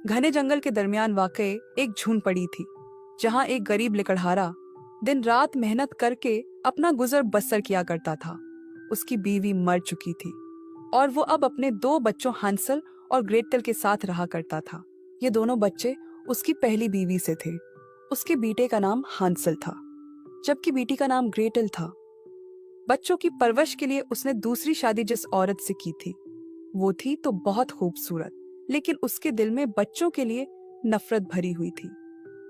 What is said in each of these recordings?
घने जंगल के दरमियान वाकई एक झून पड़ी थी, जहां एक गरीब लकड़हारा दिन रात मेहनत करके अपना गुजर बसर किया करता था। उसकी बीवी मर चुकी थी और वो अब अपने दो बच्चों हांसल और ग्रेटल के साथ रहा करता था। ये दोनों बच्चे उसकी पहली बीवी से थे। उसके बेटे का नाम हांसल था, जबकि बेटी का नाम ग्रेटल था। बच्चों की परवरिश के लिए उसने दूसरी शादी जिस औरत से की थी, वो थी तो बहुत खूबसूरत, लेकिन उसके दिल में बच्चों के लिए नफरत भरी हुई थी।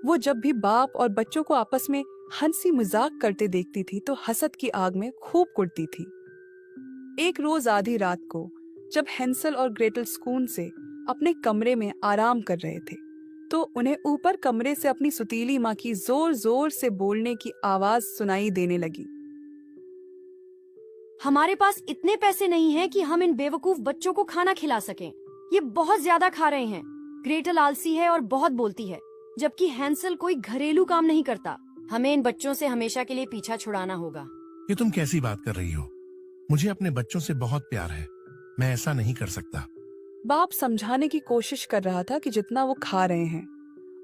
वो जब भी बाप और बच्चों को आपस में हंसी मजाक करते देखती थी तो हसद की आग में खूब कुड़ती थी। एक रोज आधी रात को जब हैंसल और ग्रेटल सुकून से अपने कमरे में आराम कर रहे थे, तो उन्हें ऊपर कमरे से अपनी सुतीली माँ की जोर जोर से बोलने की आवाज सुनाई देने लगी। हमारे पास इतने पैसे नहीं हैं कि हम इन बेवकूफ बच्चों को खाना खिला सकें। ये बहुत ज्यादा खा रहे हैं। ग्रेटल आलसी है और बहुत बोलती है, जबकि हैंसल कोई घरेलू काम नहीं करता। हमें इन बच्चों से हमेशा के लिए पीछा छुड़ाना होगा। ये तुम कैसी बात कर रही हो? मुझे अपने बच्चों से बहुत प्यार है, मैं ऐसा नहीं कर सकता। बाप समझाने की कोशिश कर रहा था कि जितना वो खा रहे हैं,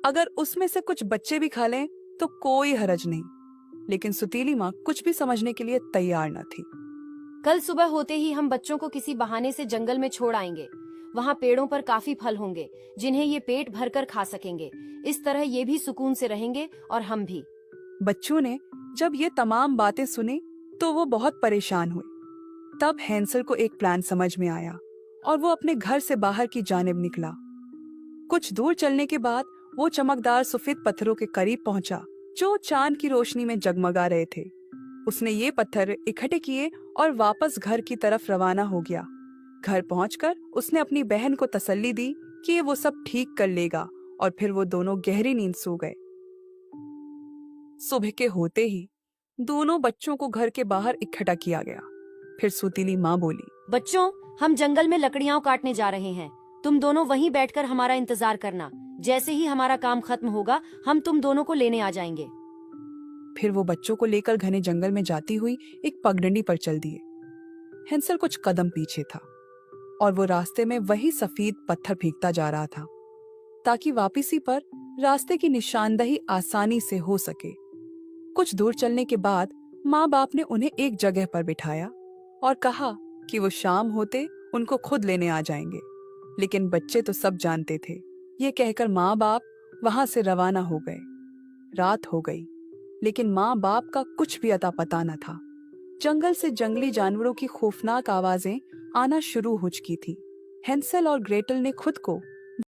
अगर उसमें से कुछ बच्चे भी खा लें तो कोई हरज नहीं, लेकिन सुतीली माँ कुछ भी समझने के लिए तैयार न थी। कल सुबह होते ही हम बच्चों को किसी बहाने से जंगल में छोड़ आएंगे। वहाँ पेड़ों पर काफी फल होंगे जिन्हें ये पेट भरकर खा सकेंगे। इस तरह ये भी सुकून से रहेंगे और हम भी। बच्चों ने जब ये तमाम बातें सुनी तो वो बहुत परेशान हुए। तब हैंसल को एक प्लान समझ में आया और वो अपने घर से बाहर की जानिब निकला। कुछ दूर चलने के बाद वो चमकदार सफेद पत्थरों के करीब पहुंचा, जो चांद की रोशनी में जगमगा रहे थे। उसने ये पत्थर इकट्ठे किए और वापस घर की तरफ रवाना हो गया। घर पहुंचकर उसने अपनी बहन को तसल्ली दी कि वो सब ठीक कर लेगा, और फिर वो दोनों गहरी नींद सो गए। सुबह के होते ही दोनों बच्चों को घर के बाहर इकट्ठा किया गया। फिर सुतीली माँ बोली, बच्चों, हम जंगल में लकड़ियां काटने जा रहे हैं। तुम दोनों वहीं बैठकर हमारा इंतजार करना। जैसे ही हमारा काम खत्म होगा, हम तुम दोनों को लेने आ जाएंगे। फिर वो बच्चों को लेकर घने जंगल में जाती हुई एक पगडंडी पर चल दिए। हैंसल कुछ कदम पीछे था और वो रास्ते में वही सफेद पत्थर फेंकता जा रहा था, ताकि वापसी पर रास्ते की निशानदही आसानी से हो सके। कुछ दूर चलने के बाद माँ बाप ने उन्हें एक जगह पर बिठाया और कहा कि वो शाम होते उनको खुद लेने आ जाएंगे। लेकिन बच्चे तो सब जानते थे। ये कहकर माँ बाप वहां से रवाना हो गए। रात हो गई, लेकिन माँ बाप का कुछ भी अता पता न था। जंगल से जंगली जानवरों की खौफनाक आवाजें आना शुरू हो चुकी थी। हैंसल और ग्रेटल ने खुद को